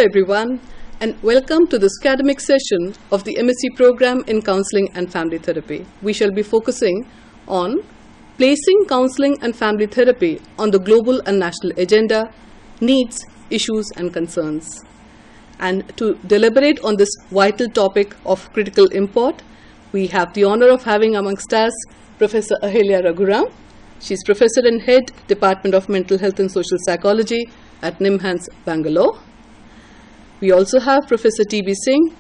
everyone, and welcome to this academic session of the MSc program in Counseling and Family Therapy. We shall be focusing on placing counseling and family therapy on the global and national agenda, needs, issues and concerns. And to deliberate on this vital topic of critical import, we have the honor of having amongst us Professor Ahilya Raghuram. She is Professor and Head, Department of Mental Health and Social Psychology at NIMHANS, Bangalore. We also have Professor T.B. Singh,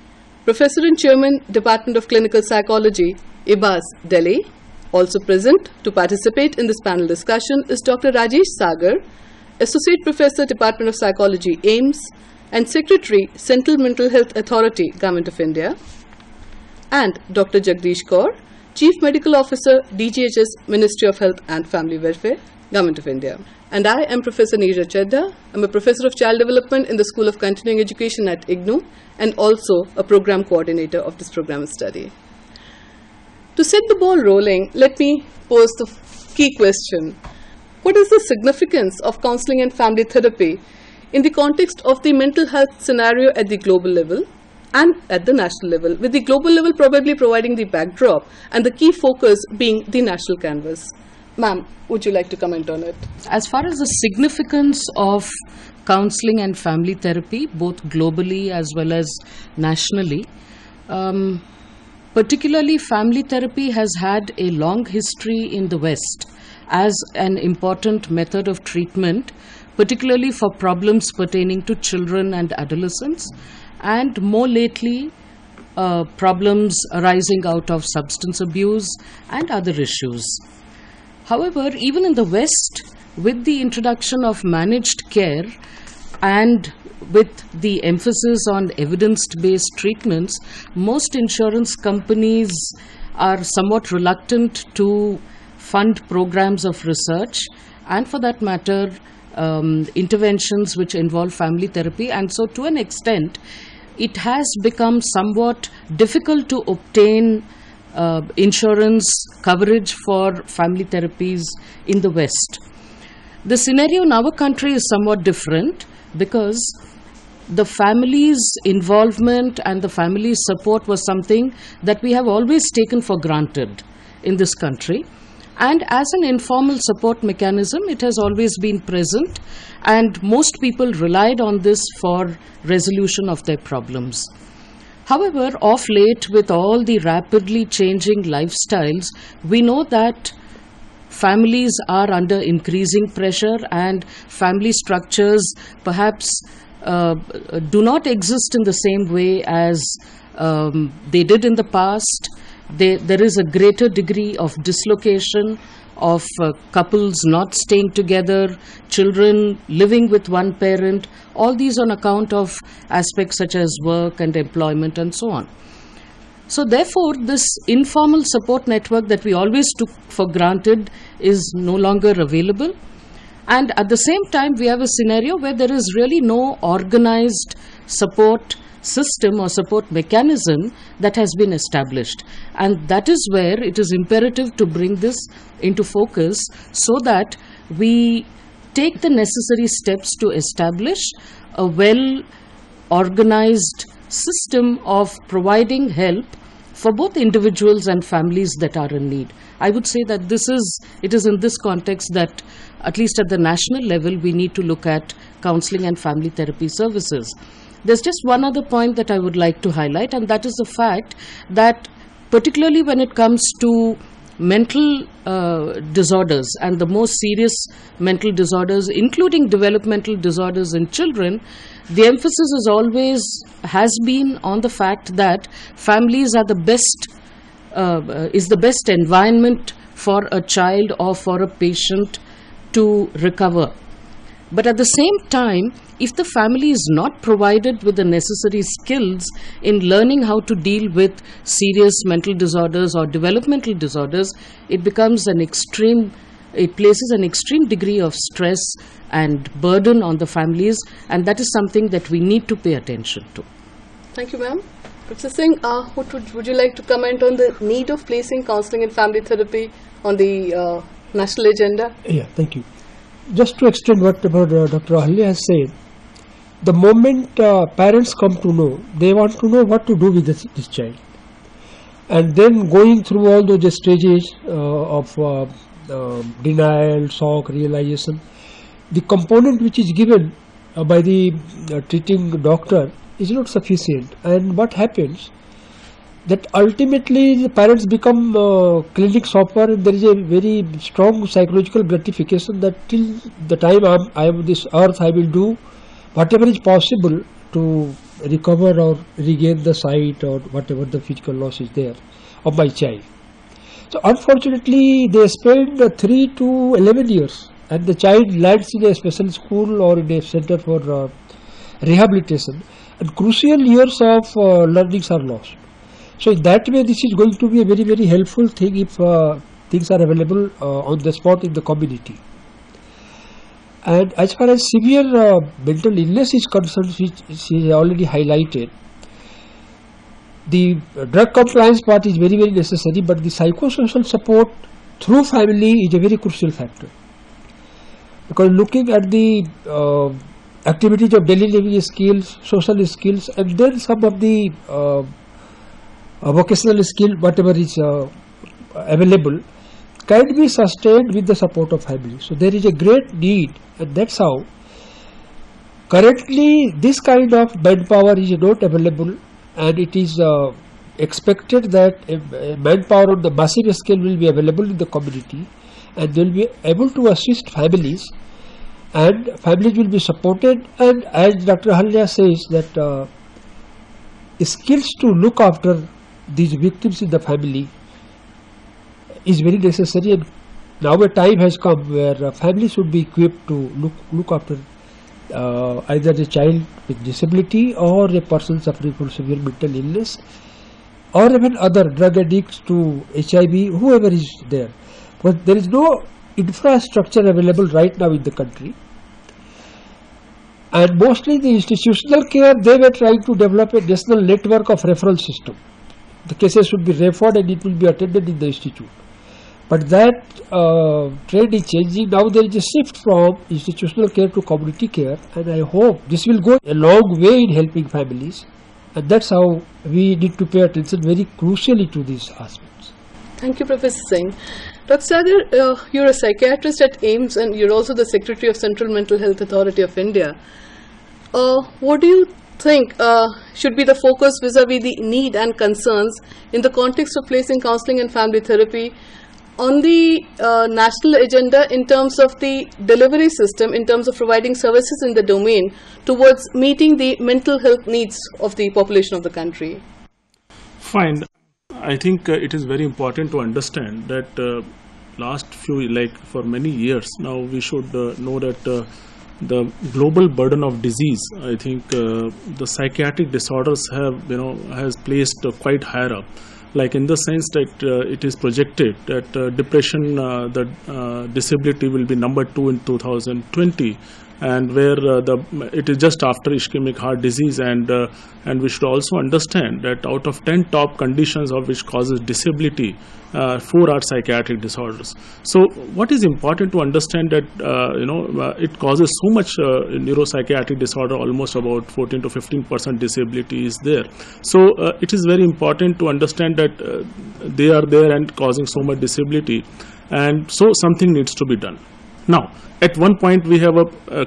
Professor and Chairman, Department of Clinical Psychology, IBAS, Delhi. Also present to participate in this panel discussion is Dr. Rajesh Sagar, Associate Professor, Department of Psychology, AIIMS, and Secretary, Central Mental Health Authority, Government of India, and Dr. Jagdish Kaur, Chief Medical Officer, DGHS, Ministry of Health and Family Welfare, Government of India. And I am Professor Neeraj Chadha. I'm a Professor of Child Development in the School of Continuing Education at IGNOU and also a Program Coordinator of this program study. To set the ball rolling, let me pose the key question. What is the significance of counseling and family therapy in the context of the mental health scenario at the global level and at the national level, with the global level probably providing the backdrop and the key focus being the national canvas? Ma'am, would you like to comment on it? As far as the significance of counseling and family therapy, both globally as well as nationally, particularly family therapy has had a long history in the West as an important method of treatment, particularly for problems pertaining to children and adolescents, and more lately, problems arising out of substance abuse and other issues. However, even in the West, with the introduction of managed care and with the emphasis on evidence-based treatments, most insurance companies are somewhat reluctant to fund programs of research and, for that matter, interventions which involve family therapy. And so, to an extent, it has become somewhat difficult to obtain insurance coverage for family therapies in the West. The scenario in our country is somewhat different because the family's involvement and the family's support was something that we have always taken for granted in this country. And as an informal support mechanism, it has always been present, and most people relied on this for resolution of their problems. However, of late, with all the rapidly changing lifestyles, we know that families are under increasing pressure and family structures perhaps do not exist in the same way as they did in the past. There is a greater degree of dislocation, of couples not staying together, children living with one parent, all these on account of aspects such as work and employment and so on. So therefore, this informal support network that we always took for granted is no longer available. And at the same time, we have a scenario where there is really no organized support system or support mechanism that has been established. And that is where it is imperative to bring this into focus so that we take the necessary steps to establish a well-organized system of providing help for both individuals and families that are in need. I would say that it is in this context that, at least at the national level, we need to look at counseling and family therapy services. There's just one other point that I would like to highlight, and that is the fact that particularly when it comes to mental disorders and the most serious mental disorders, including developmental disorders in children, the emphasis has been on the fact that families are the best environment for a child or for a patient to recover. But at the same time, if the family is not provided with the necessary skills in learning how to deal with serious mental disorders or developmental disorders, it places an extreme degree of stress and burden on the families, and that is something that we need to pay attention to. Thank you, ma'am. Professor Singh, would you like to comment on the need of placing counseling and family therapy on the national agenda? Yeah, thank you. Just to extend what Dr. Ahilya has said, the moment parents come to know, they want to know what to do with this child. And then going through all those stages of denial, shock, realization, the component which is given by the treating doctor is not sufficient. And what happens, that ultimately the parents become clinic shopper, and there is a very strong psychological gratification that till the time I am on this earth, I will do whatever is possible to recover or regain the sight or whatever the physical loss is there of my child. So unfortunately they spend 3 to 11 years, and the child lands in a special school or in a center for rehabilitation, and crucial years of learnings are lost. So in that way, this is going to be a very, very helpful thing if things are available on the spot in the community. And as far as severe mental illness is concerned, which is already highlighted, the drug compliance part is very, very necessary, but the psychosocial support through family is a very crucial factor. Because looking at the activities of daily living skills, social skills, and then some of the vocational skill, whatever is available, can be sustained with the support of family. So there is a great need, and that's how currently this kind of manpower is not available, and it is expected that a manpower on the massive scale will be available in the community, and they will be able to assist families, and families will be supported. And as Dr. Halya says, that skills to look after these victims in the family is very necessary, and now a time has come where families should be equipped to look after either a child with disability or a person suffering from severe mental illness, or even other drug addicts to HIV, whoever is there. But there is no infrastructure available right now in the country, and mostly the institutional care, they were trying to develop a national network of referral system. The cases should be referred and it will be attended in the institute. But that trend is changing. Now there is a shift from institutional care to community care, and I hope this will go a long way in helping families, and that's how we need to pay attention very crucially to these aspects. Thank you, Professor Singh. Dr. Sagar, you're a psychiatrist at AIIMS, and you're also the Secretary of Central Mental Health Authority of India. What do you think should be the focus vis-a-vis the need and concerns in the context of placing counseling and family therapy on the national agenda in terms of the delivery system, in terms of providing services in the domain towards meeting the mental health needs of the population of the country? Fine. I think it is very important to understand that last few, like for many years now, we should know that the global burden of disease, I think the psychiatric disorders has placed quite higher up. Like in the sense that it is projected that depression, the disability will be number 2 in 2020, and where it is just after ischemic heart disease, and we should also understand that out of 10 top conditions of which causes disability, 4 are psychiatric disorders. So what is important to understand that it causes so much neuropsychiatric disorder, almost about 14 to 15% disability is there. So it is very important to understand that they are there and causing so much disability, and so something needs to be done. Now, at one point we have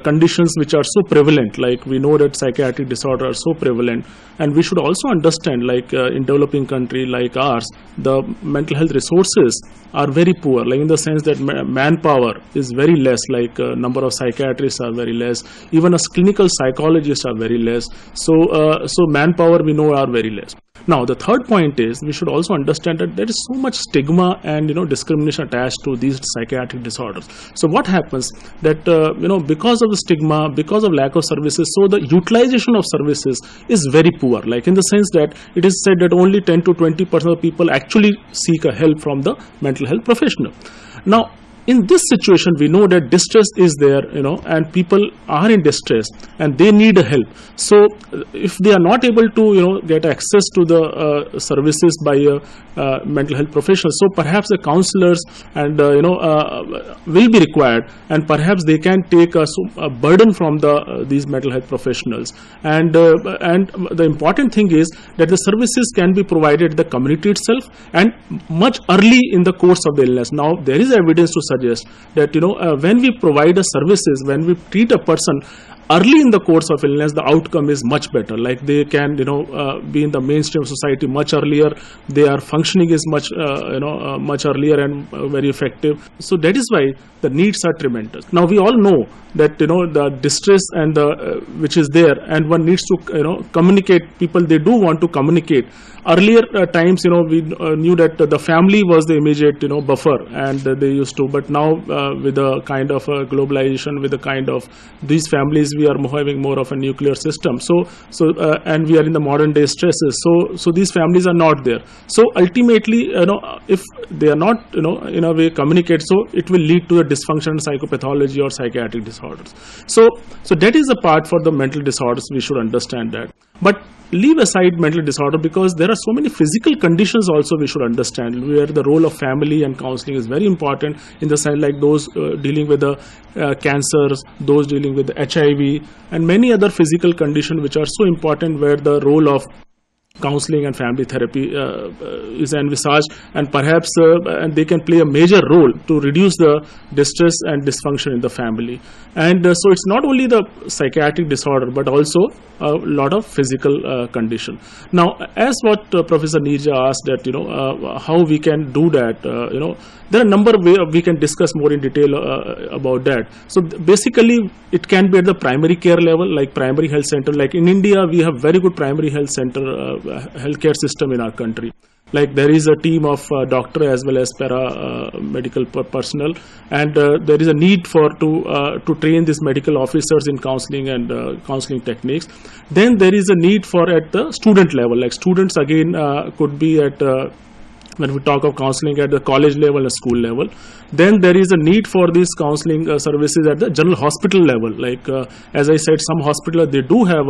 conditions which are so prevalent, like we know that psychiatric disorders are so prevalent, and we should also understand, like in developing country like ours, the mental health resources are very poor, like in the sense that manpower is very less, like number of psychiatrists are very less, even as clinical psychologists are very less, so manpower we know are very less. Now, the third point is we should also understand that there is so much stigma and discrimination attached to these psychiatric disorders. So what happens that because of the stigma, because of lack of services, so the utilization of services is very poor. Like in the sense that it is said that only 10 to 20% of people actually seek a help from the mental health professional. Now, in this situation, we know that distress is there, and people are in distress and they need help. So if they are not able to, get access to the services by a mental health professional, so perhaps the counselors and will be required, and perhaps they can take a burden from these mental health professionals. And the important thing is that the services can be provided in the community itself and much early in the course of the illness. Now there is evidence to suggest that when we provide services, when we treat a person early in the course of illness, the outcome is much better. Like they can be in the mainstream of society much earlier, their functioning is much much earlier and very effective. So that is why the needs are tremendous. Now we all know that the distress and the which is there, and one needs to communicate. People, they do want to communicate. Earlier times, we knew that the family was the immediate buffer, and they used to. But now with the kind of globalization, with the kind of these families, we are having more of a nuclear system. So and we are in the modern day stresses. So these families are not there. So ultimately, if they are not in a way communicate, so it will lead to a dysfunction, psychopathology or psychiatric disorders. So that is a part for the mental disorders. We should understand that. But leave aside mental disorder, because there are so many physical conditions also we should understand, where the role of family and counseling is very important, in the sense like those dealing with the cancers, those dealing with the HIV and many other physical conditions which are so important, where the role of counseling and family therapy is envisaged, and perhaps and they can play a major role to reduce the distress and dysfunction in the family. And so it's not only the psychiatric disorder, but also a lot of physical condition. Now, as what Professor Nirja asked, that how we can do that, there are a number of ways we can discuss more in detail about that. So basically, it can be at the primary care level, like primary health center. Like in India, we have very good primary health center healthcare system in our country. Like there is a team of doctor as well as medical personnel, and there is a need to train these medical officers in counseling and counseling techniques. Then there is a need for at the student level, like students again could be at when we talk of counseling at the college level and school level. Then there is a need for these counseling services at the general hospital level. Like as I said, some hospitals, they do have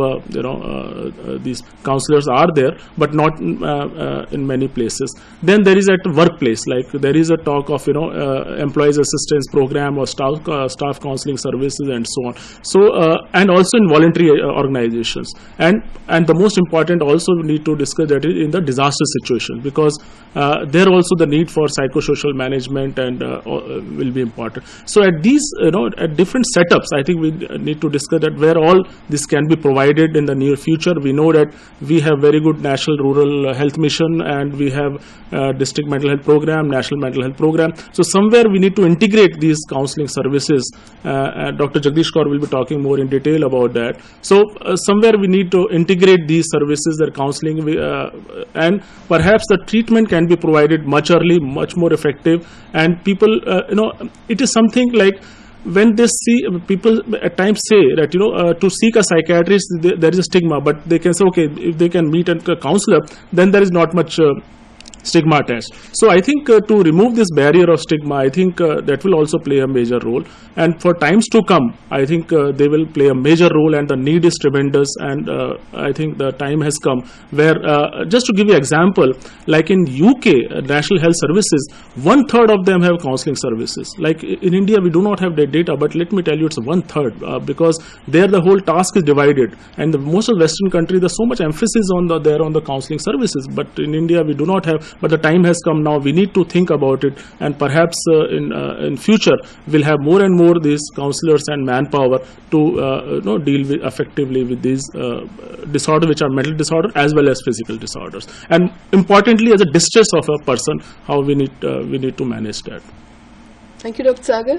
these counselors are there, but not in many places. Then there is at the workplace, like there is a talk of employees assistance program or staff counseling services and so on. So and also in voluntary organizations, and the most important also we need to discuss that in the disaster situation, because there also the need for psychosocial management and will be important. So at these at different setups, I think we need to discuss that where all this can be provided in the near future. We know that we have very good national rural health mission, and we have district mental health program, national mental health program. So somewhere we need to integrate these counseling services. Dr. Jagdish Kaur will be talking more in detail about that. So somewhere we need to integrate these services, their counseling, and perhaps the treatment can be provided much early, much more effective. And people, it is something like when they see people at times say that to seek a psychiatrist there is a stigma, but they can say, okay, if they can meet a counselor, then there is not much stigma attached. So I think to remove this barrier of stigma, I think that will also play a major role. And for times to come, I think they will play a major role, and the need is tremendous. And I think the time has come where, just to give you an example, like in UK, National Health Services, 1/3 of them have counseling services. Like in India, we do not have that data, but let me tell you, it's 1/3 because there the whole task is divided. And most of Western countries, there's so much emphasis on the counseling services, but in India we do not have. But the time has come now. We need to think about it, and perhaps in future we'll have more and more these counselors and manpower to deal with effectively with these disorders, which are mental disorders as well as physical disorders. And importantly, as a distress of a person, how we need to manage that. Thank you, Dr. Sagar.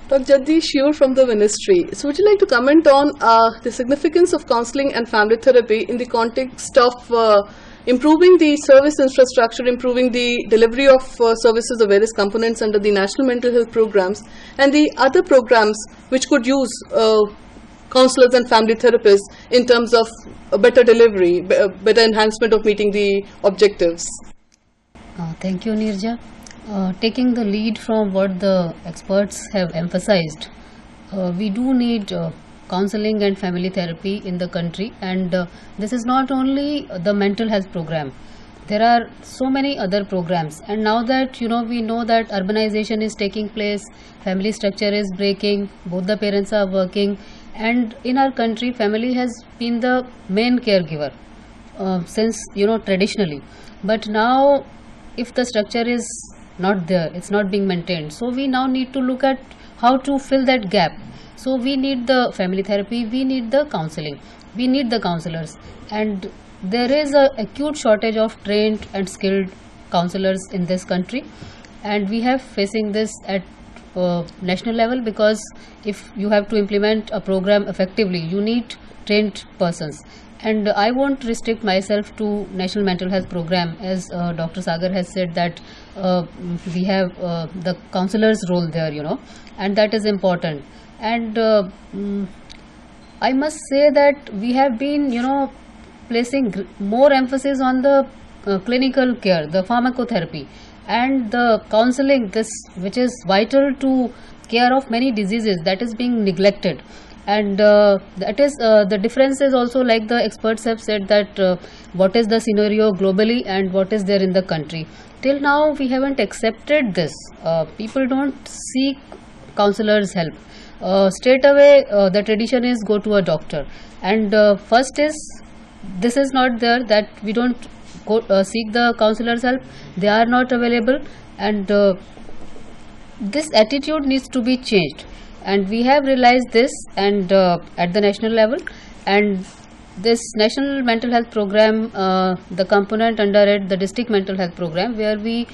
Dr. Jagdish, you're from the ministry. So would you like to comment on the significance of counseling and family therapy in the context of improving the service infrastructure, improving the delivery of services of various components under the national mental health programs, and the other programs which could use counselors and family therapists in terms of a better delivery, better enhancement of meeting the objectives? Thank you, Nirja. Taking the lead from what the experts have emphasized, we do need counseling and family therapy in the country, and this is not only the mental health program. There are so many other programs, and now that we know that urbanization is taking place, family structure is breaking, both the parents are working, and in our country family has been the main caregiver since traditionally. But now if the structure is not there, it's not being maintained, so we now need to look at how to fill that gap. So we need the family therapy, we need the counseling, we need the counselors, and there is a acute shortage of trained and skilled counselors in this country, and we have facing this at national level, because if you have to implement a program effectively, you need trained persons. And I won't restrict myself to National Mental Health Program, as Dr. Sagar has said that we have the counselor's role there, and that is important. And I must say that we have been, placing more emphasis on the clinical care, the pharmacotherapy, and the counseling, this which is vital to care of many diseases, that is being neglected. And that is the difference is also, like the experts have said, that what is the scenario globally and what is there in the country. Till now we haven't accepted this. People don't seek counselors' help. Straight away the tradition is go to a doctor, and first is this is not there, that we don't go seek the counselors' help, they are not available, and this attitude needs to be changed. And we have realized this, and at the national level, and this National Mental Health Program, the component under it, the District Mental Health Program, where we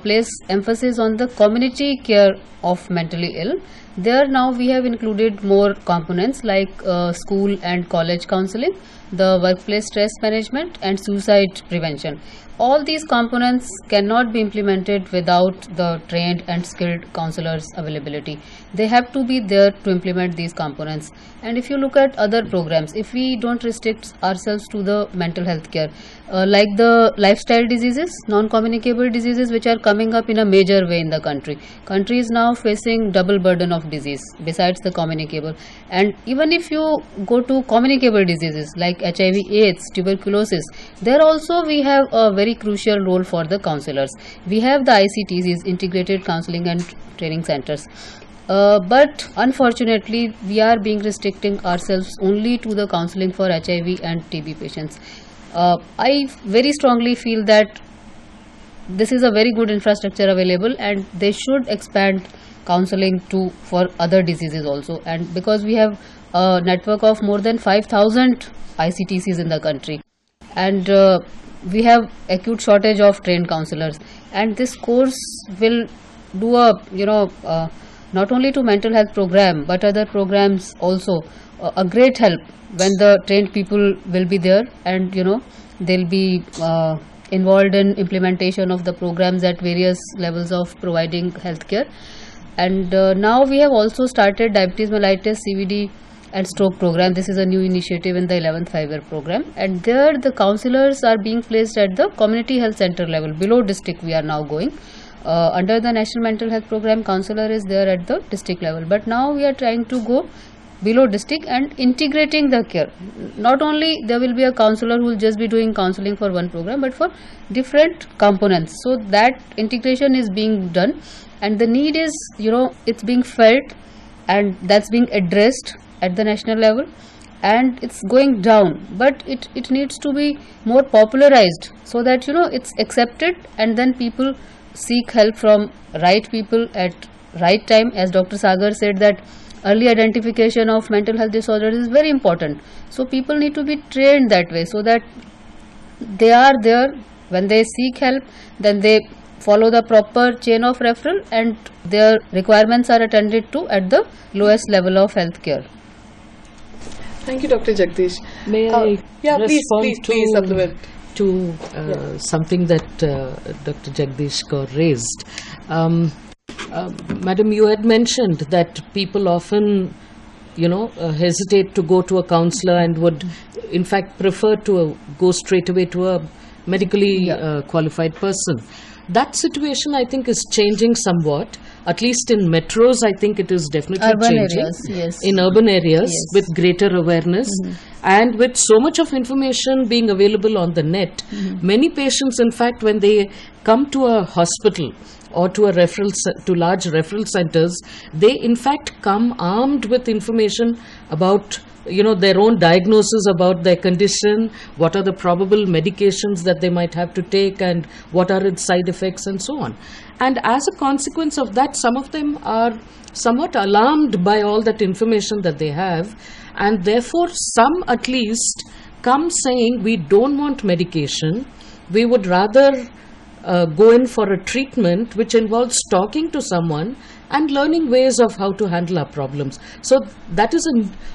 place emphasis on the community care of mentally ill. There now we have included more components like school and college counseling, the workplace stress management, and suicide prevention. All these components cannot be implemented without the trained and skilled counselors' availability. They have to be there to implement these components. And if you look at other programs, if we don't restrict ourselves to the mental health care, like the lifestyle diseases, non-communicable diseases, which are coming up in a major way in the country. Country is now facing double burden of disease besides the communicable. And even if you go to communicable diseases like HIV/AIDS, tuberculosis, there also we have a very crucial role for the counselors. We have the ICTCs, Integrated Counseling and Training Centers. But unfortunately, we are being restricting ourselves only to the counseling for HIV and TB patients. I very strongly feel that this is a very good infrastructure available, and they should expand counseling to for other diseases also. And because we have a network of more than 5,000 ICTCs in the country, and we have acute shortage of trained counselors, and this course will do a not only to mental health program but other programs also a great help when the trained people will be there, and they'll be involved in implementation of the programs at various levels of providing healthcare. And now we have also started diabetes mellitus, CVD and stroke program. This is a new initiative in the 11th 5-year program, and there the counselors are being placed at the community health center level. Below district we are now going. Under the National Mental Health Program, counselor is there at the district level, but now we are trying to go below district and integrating the care. Not only there will be a counselor who will just be doing counseling for one program, but for different components. So that integration is being done, and the need is, it's being felt, and that's being addressed at the national level, and it's going down, but it needs to be more popularized so that it's accepted, and then people seek help from right people at right time. As Dr. Sagar said, that early identification of mental health disorders is very important. So people need to be trained that way, so that they are there when they seek help, then they follow the proper chain of referral, and their requirements are attended to at the lowest level of health care. Thank you, Dr. Jagdish. May I respond please supplement to something that Dr. Jagdish Kaur raised. Madam, you had mentioned that people often, hesitate to go to a counselor and would, in fact, prefer to go straight away to a medically qualified person. That situation, I think, is changing somewhat. At least in metros, I think it is definitely Urban changing. areas, yes. In urban areas, Yes. with greater awareness, and with so much of information being available on the net, many patients, in fact, when they come to a hospital or to a to large referral centers, they in fact come armed with information about their own diagnosis about their condition, what are the probable medications that they might have to take, and what are its side effects, and so on. And as a consequence of that, some of them are somewhat alarmed by all that information that they have, and therefore some at least come saying, we don't want medication, we would rather go in for a treatment which involves talking to someone and learning ways of how to handle our problems. So that is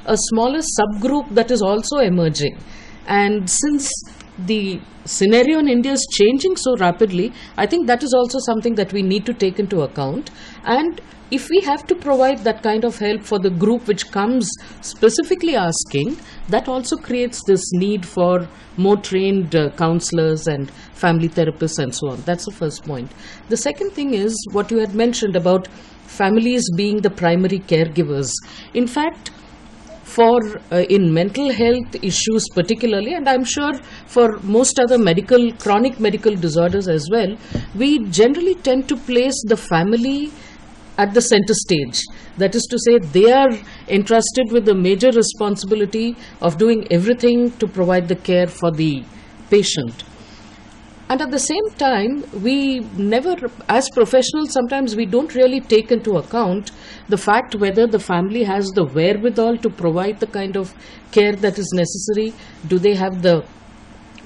a smaller subgroup that is also emerging. And since the scenario in India is changing so rapidly, I think that is also something that we need to take into account. And if we have to provide that kind of help for the group which comes specifically asking, that also creates this need for more trained counselors and family therapists and so on. That's the first point. The second thing is what you had mentioned about families being the primary caregivers. In fact, for in mental health issues particularly, and I'm sure for most other chronic medical disorders as well, we generally tend to place the family at the center stage. That is to say, they are entrusted with the major responsibility of doing everything to provide the care for the patient. And at the same time, we never, as professionals, sometimes we don't really take into account the fact whether the family has the wherewithal to provide the kind of care that is necessary. Do they have the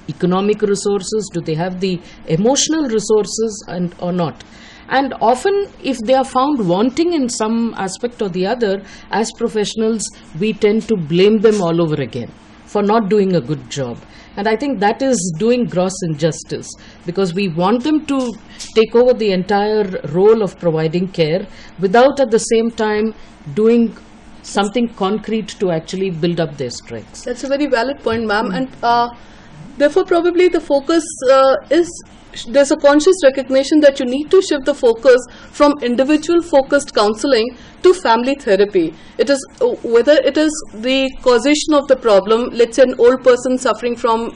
economic resources? Do they have the emotional resources or not? And often, if they are found wanting in some aspect or the other, as professionals, we tend to blame them all over again for not doing a good job. And I think that is doing gross injustice, because we want them to take over the entire role of providing care without at the same time doing something concrete to actually build up their strengths. That's a very valid point, ma'am. And therefore, probably the focus there's a conscious recognition that you need to shift the focus from individual focused counseling to family therapy. It is whether it is the causation of the problem, let's say an old person suffering from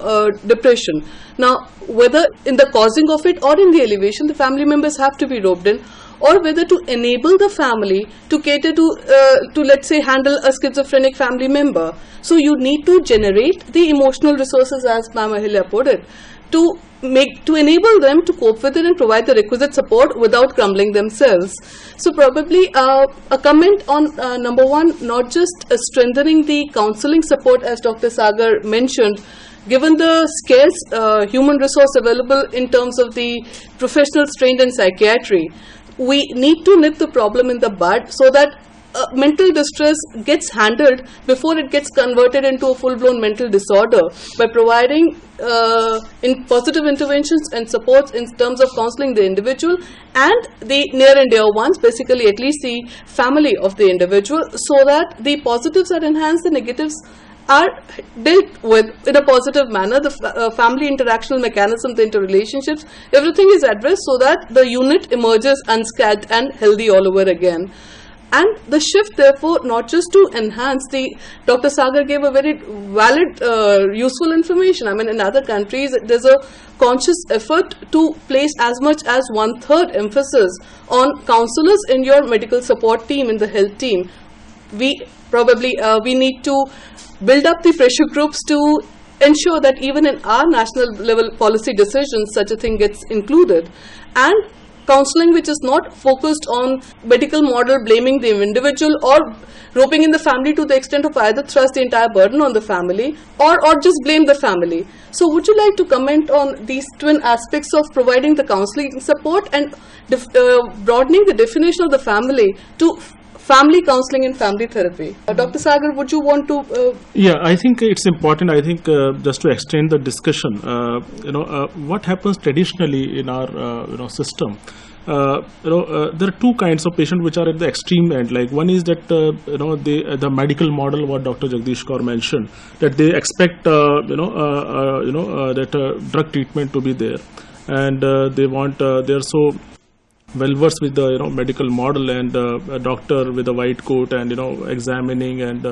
depression. Now, whether in the causing of it or in the elevation, the family members have to be roped in, or whether to enable the family to cater to let's say handle a schizophrenic family member. So you need to generate the emotional resources, as Ma'am Ahilya put it, to enable them to cope with it and provide the requisite support without crumbling themselves. So probably a comment on number one, not just strengthening the counseling support, as Dr. Sagar mentioned. Given the scarce human resource available in terms of the professionals trained in psychiatry, we need to nip the problem in the bud so that mental distress gets handled before it gets converted into a full-blown mental disorder, by providing in positive interventions and supports in terms of counseling the individual and the near and dear ones, basically at least the family of the individual, so that the positives are enhanced, the negatives are dealt with in a positive manner, the family interactional mechanism, the interrelationships, everything is addressed so that the unit emerges unscathed and healthy all over again. And the shift, therefore, not just to enhance Dr. Sagar gave a very valid, useful information. I mean, in other countries, there's a conscious effort to place as much as 1/3 emphasis on counselors in your medical support team, in the health team. We need to build up the pressure groups to ensure that even in our national level policy decisions, such a thing gets included. And counseling which is not focused on medical model, blaming the individual or roping in the family to the extent of either thrust the entire burden on the family or just blame the family. So would you like to comment on these twin aspects of providing the counseling support and broadening the definition of the family to family counseling and family therapy? Dr. Sagar, would you want to? Yeah, I think it's important. I think just to extend the discussion, what happens traditionally in our system. There are two kinds of patients which are at the extreme end. Like one is that the medical model, what Dr. Jagdish Kaur mentioned, that they expect that drug treatment to be there. and they want they're so well versed with the medical model, and a doctor with a white coat and examining and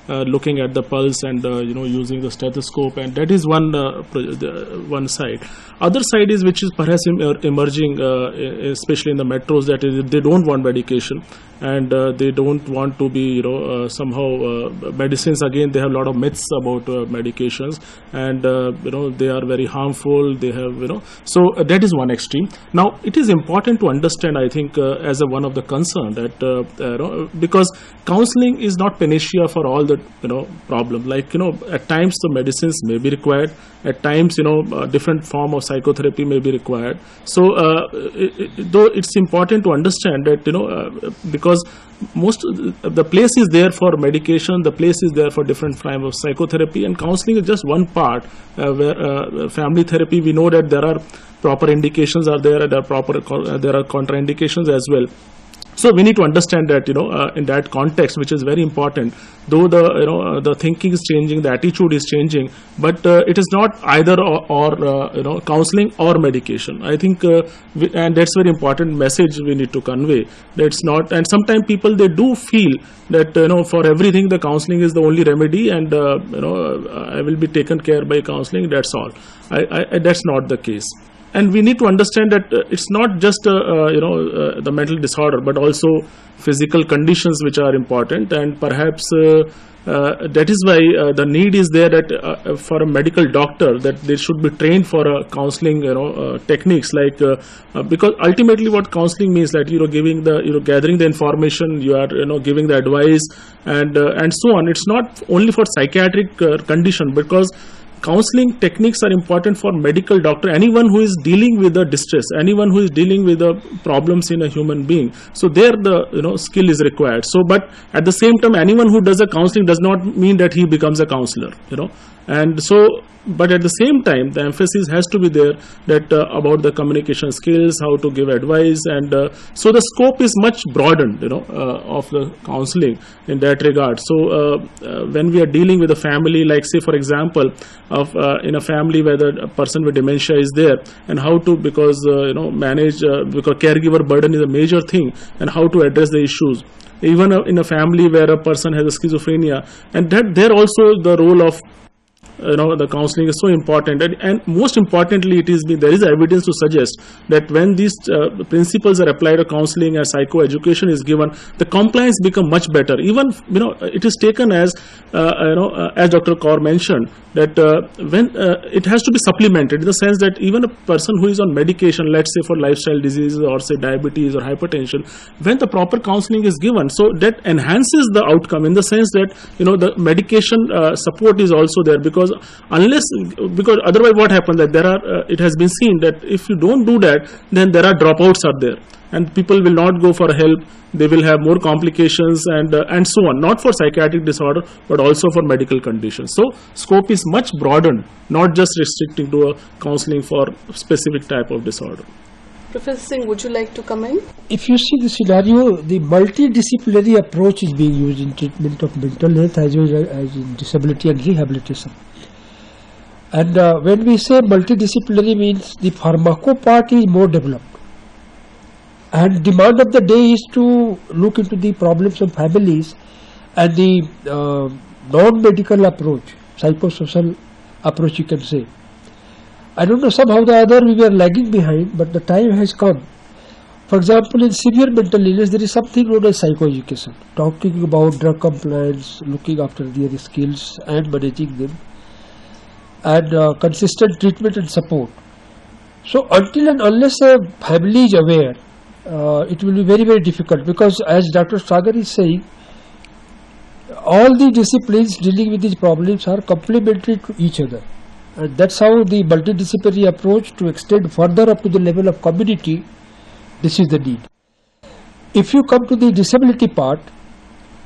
looking at the pulse and using the stethoscope, and that is one side. Other side is, which is perhaps emerging, especially in the metros, that is, they don't want medication, and they don't want to be somehow medicines. Again, they have a lot of myths about medications, and they are very harmful. They have so that is one extreme. Now it is important to understand, I think, as one of the concern, that because counseling is not panacea for all the problem. Like at times the medicines may be required, at times a different form of psychotherapy may be required. So though it's important to understand that because most the place is there for medication, the place is there for different form of psychotherapy, and counseling is just one part, where family therapy, we know that there are proper indications are there, and there are contraindications as well. So we need to understand that in that context, which is very important. Though the thinking is changing, the attitude is changing, but it is not either or counseling or medication. I think, and that's very important message we need to convey. That's not, and sometimes people, they do feel that for everything the counseling is the only remedy, and I will be taken care by counseling. That's all. That's not the case. And we need to understand that it's not just the mental disorder, but also physical conditions which are important, and perhaps that is why the need is there that for a medical doctor, that they should be trained for counseling techniques, like because ultimately what counseling means, that giving the gathering the information, you are giving the advice, and so on. It's not only for psychiatric condition, because counseling techniques are important for medical doctor, anyone who is dealing with the distress, anyone who is dealing with the problems in a human being. So there the skill is required. So, but at the same time, anyone who does a counseling does not mean that he becomes a counselor, and so, but at the same time, the emphasis has to be there that about the communication skills, how to give advice, and so the scope is much broadened of the counseling in that regard. So when we are dealing with a family, like say for example of in a family where the person with dementia is there, and how to, because manage, because caregiver burden is a major thing, and how to address the issues. Even in a family where a person has a schizophrenia, and that there also the role of the counseling is so important, and most importantly, there is evidence to suggest that when these principles are applied to counseling and psychoeducation is given, the compliance become much better. Even it is taken as Dr. Kaur mentioned, that when it has to be supplemented, in the sense that even a person who is on medication, let's say for lifestyle diseases or say diabetes or hypertension, when the proper counseling is given, so that enhances the outcome, in the sense that the medication support is also there, because otherwise what happens, that there are it has been seen that if you don't do that, then there are dropouts are there, and people will not go for help. They will have more complications and so on, not for psychiatric disorder, but also for medical conditions. So scope is much broadened, not just restricting to a counseling for specific type of disorder. Professor Singh, would you like to come in? If you see the scenario, the multidisciplinary approach is being used in treatment of mental health as well as in disability and rehabilitation. And when we say multidisciplinary, means the pharmaco part is more developed. And demand of the day is to look into the problems of families, and the non-medical approach, psychosocial approach, you can say. I don't know, somehow or the other we were lagging behind, but the time has come. For example, in severe mental illness, there is something known as psychoeducation, talking about drug compliance, looking after their skills and managing them, and consistent treatment and support. So until and unless a family is aware, it will be very, very difficult, because as Dr. Sagar is saying, all the disciplines dealing with these problems are complementary to each other, and that's how the multidisciplinary approach to extend further up to the level of community, this is the need. If you come to the disability part,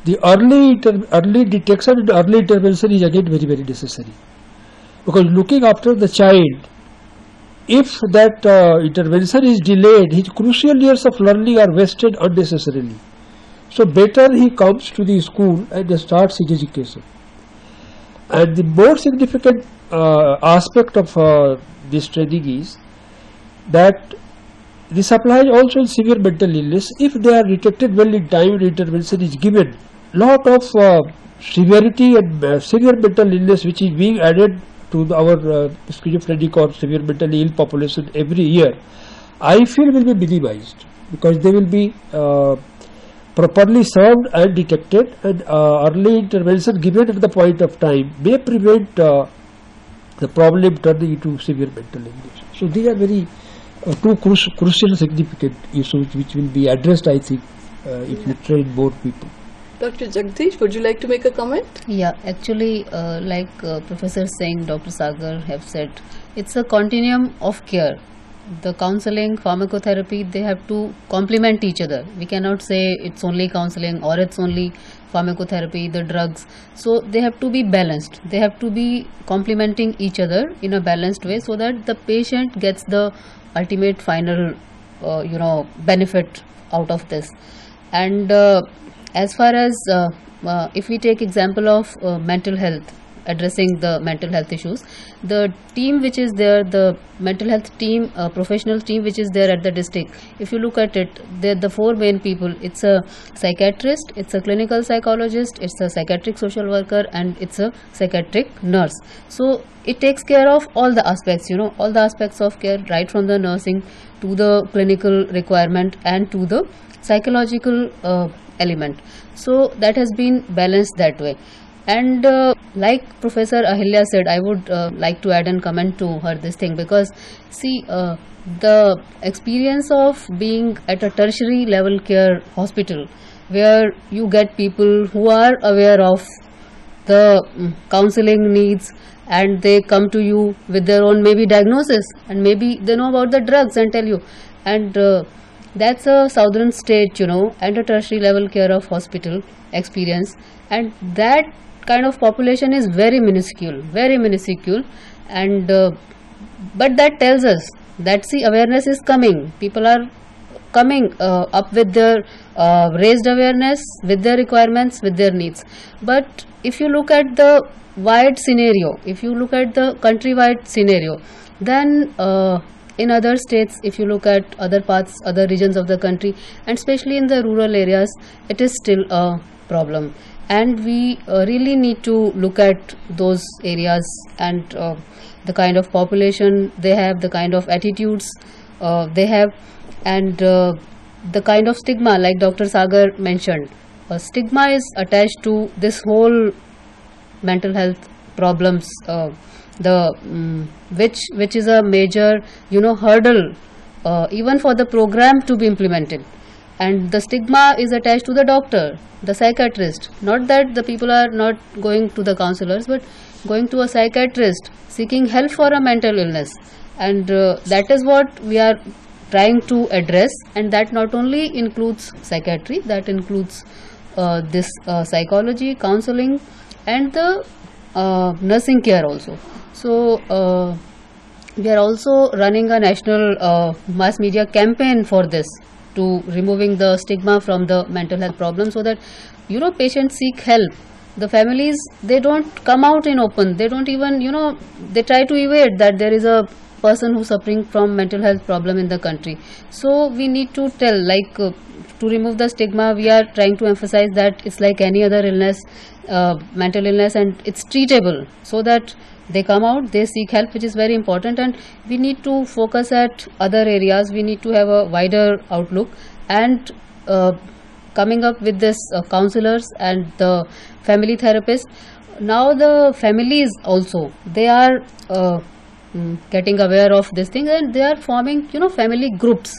the early detection and early intervention is again very, very necessary, because looking after the child, if that intervention is delayed, his crucial years of learning are wasted unnecessarily. So better he comes to the school and starts his education. And the more significant aspect of this training is that this applies also in severe mental illness. If they are detected well in time and intervention is given, lot of severity and severe mental illness which is being added to our schizophrenic or severe mentally ill population every year, I feel will be minimized, because they will be properly served and detected, and early intervention given at the point of time may prevent the problem turning into severe mental illness. So these are very two crucial significant issues which will be addressed, I think, if you train more people. Dr. Jagdish, would you like to make a comment? Yeah, actually, like Professor Singh, Dr. Sagar have said, it's a continuum of care. The counseling, pharmacotherapy, they have to complement each other. We cannot say it's only counseling or it's only pharmacotherapy, the drugs. So they have to be balanced. They have to be complementing each other in a balanced way, so that the patient gets the ultimate final, benefit out of this. And as far as if we take example of mental health, addressing the mental health issues, the team which is there, the mental health team, professional team which is there at the district, if you look at it, the four main people, it's a psychiatrist, it's a clinical psychologist, it's a psychiatric social worker, and it's a psychiatric nurse. So it takes care of all the aspects, all the aspects of care, right from the nursing to the clinical requirement and to the psychological element. So that has been balanced that way. And like Professor Ahilya said, I would like to add and comment to her this thing, because see, the experience of being at a tertiary level care hospital, where you get people who are aware of the counseling needs, and they come to you with their own maybe diagnosis, and maybe they know about the drugs and tell you, and that's a southern state, and a tertiary level care of hospital experience, and that kind of population is very minuscule, and but that tells us that see, awareness is coming. People are coming up with their raised awareness, with their requirements, with their needs. But if you look at the wide scenario, if you look at the countrywide scenario, then in other states, if you look at other parts, other regions of the country, and especially in the rural areas, it is still a problem. And we really need to look at those areas and the kind of population they have, the kind of attitudes they have, and the kind of stigma, like Dr. Sagar mentioned. Stigma is attached to this whole mental health problems, which is a major hurdle even for the program to be implemented. And the stigma is attached to the doctor, the psychiatrist. Not that the people are not going to the counselors, but going to a psychiatrist, seeking help for a mental illness. And that is what we are trying to address, and that not only includes psychiatry, that includes this psychology, counseling, and the nursing care also. So we are also running a national mass media campaign for this, to removing the stigma from the mental health problem, so that patients seek help. The families, they don't come out in open, they don't even they try to evade that there is a person who's suffering from mental health problem in the country. So we need to tell, like to remove the stigma, we are trying to emphasize that it's like any other illness, mental illness, and it's treatable, so that they come out, they seek help, which is very important. And we need to focus at other areas, we need to have a wider outlook, and coming up with this counselors and the family therapists. Now the families also, they are getting aware of this thing, and they are forming family groups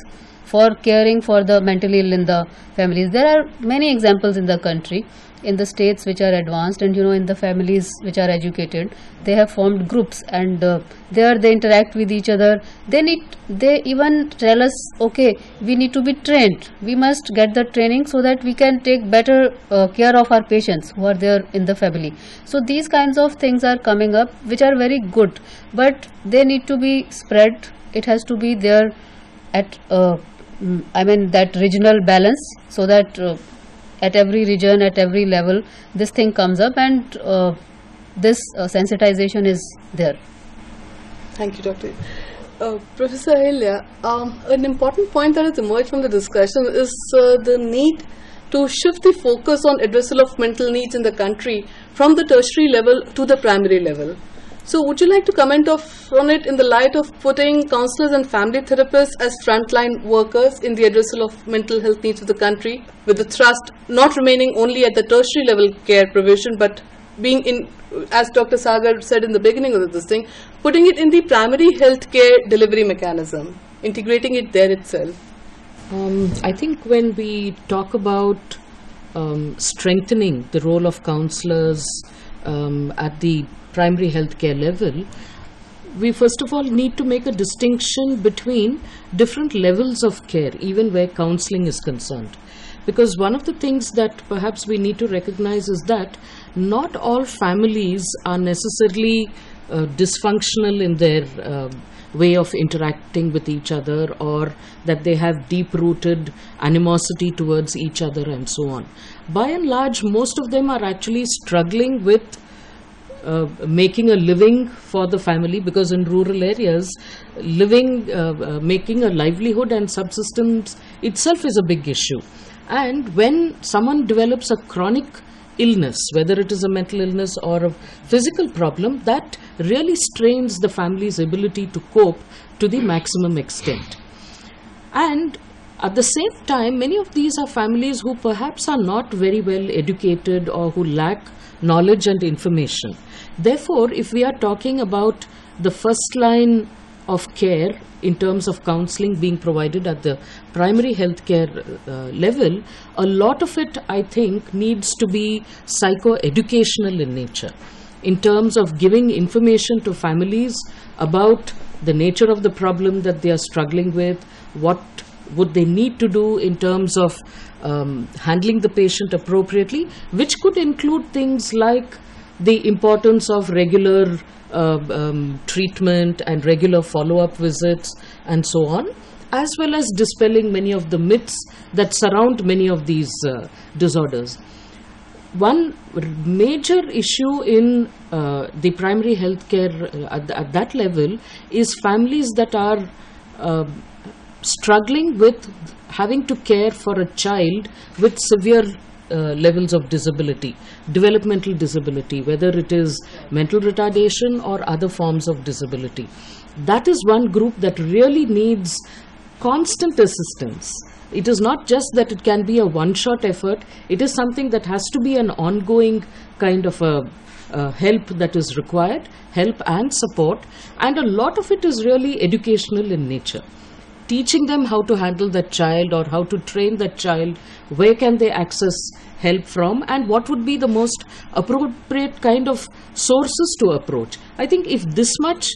for caring for the mentally ill in the families. There are many examples in the country, in the states which are advanced, and in the families which are educated, they have formed groups, and there they interact with each other. They even tell us, okay, we need to be trained, we must get the training so that we can take better care of our patients who are there in the family. So these kinds of things are coming up, which are very good, but they need to be spread. It has to be there at that regional balance, so that at every region, at every level, this thing comes up, and this sensitization is there. Thank you, Doctor. Professor Ahilya, an important point that has emerged from the discussion is the need to shift the focus on addressal of mental needs in the country from the tertiary level to the primary level. So would you like to comment on it in the light of putting counselors and family therapists as frontline workers in the addressal of mental health needs of the country, with the thrust not remaining only at the tertiary level care provision, but being in, as Dr. Sagar said in the beginning of this thing, putting it in the primary health care delivery mechanism, integrating it there itself? I think when we talk about strengthening the role of counselors at the primary healthcare level, we first of all need to make a distinction between different levels of care, even where counseling is concerned. Because one of the things that perhaps we need to recognize is that not all families are necessarily dysfunctional in their way of interacting with each other, or that they have deep-rooted animosity towards each other and so on. By and large, most of them are actually struggling with making a living for the family, because in rural areas, making a livelihood and subsistence itself is a big issue. And when someone develops a chronic illness, whether it is a mental illness or a physical problem, that really strains the family's ability to cope to the maximum extent. And at the same time, many of these are families who perhaps are not very well educated or who lack knowledge and information. Therefore, if we are talking about the first line of care in terms of counseling being provided at the primary healthcare level, a lot of it, I think, needs to be psycho-educational in nature, in terms of giving information to families about the nature of the problem that they are struggling with, what would they need to do in terms of handling the patient appropriately, which could include things like the importance of regular treatment and regular follow-up visits and so on, as well as dispelling many of the myths that surround many of these disorders. One major issue in the primary healthcare at that level is families that are struggling with having to care for a child with severe levels of disability, developmental disability, whether it is mental retardation or other forms of disability. That is one group that really needs constant assistance. It is not just that it can be a one-shot effort, it is something that has to be an ongoing kind of a help that is required, help and support, and a lot of it is really educational in nature. Teaching them how to handle that child or how to train that child, where can they access help from, and what would be the most appropriate kind of sources to approach. I think if this much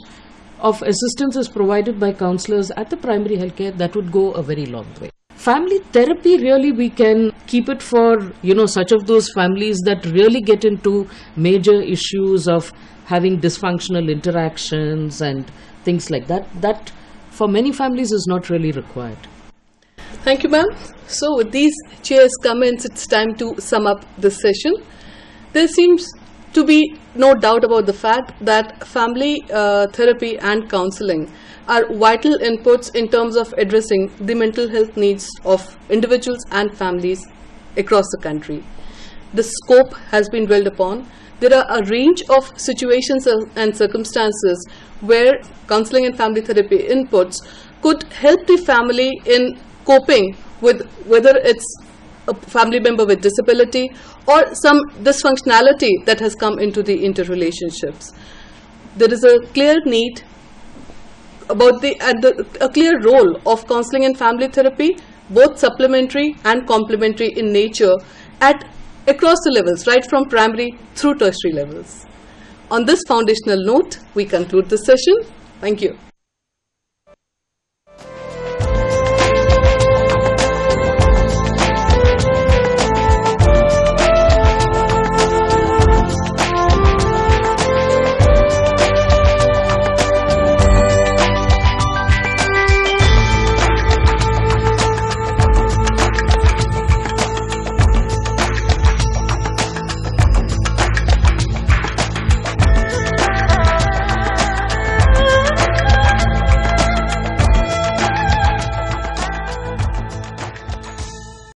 of assistance is provided by counselors at the primary healthcare, that would go a very long way. Family therapy, really we can keep it for, such of those families that really get into major issues of having dysfunctional interactions and things like that. That for many families is not really required. Thank you, ma'am. So with these chairs' comments, it's time to sum up this session. There seems to be no doubt about the fact that family therapy and counseling are vital inputs in terms of addressing the mental health needs of individuals and families across the country. The scope has been dwelled upon. There are a range of situations and circumstances where counseling and family therapy inputs could help the family in coping with whether it's a family member with disability or some dysfunctionality that has come into the interrelationships. There is a clear need about a clear role of counseling and family therapy, both supplementary and complementary in nature across the levels, right from primary through tertiary levels. On this foundational note, we conclude this session. Thank you.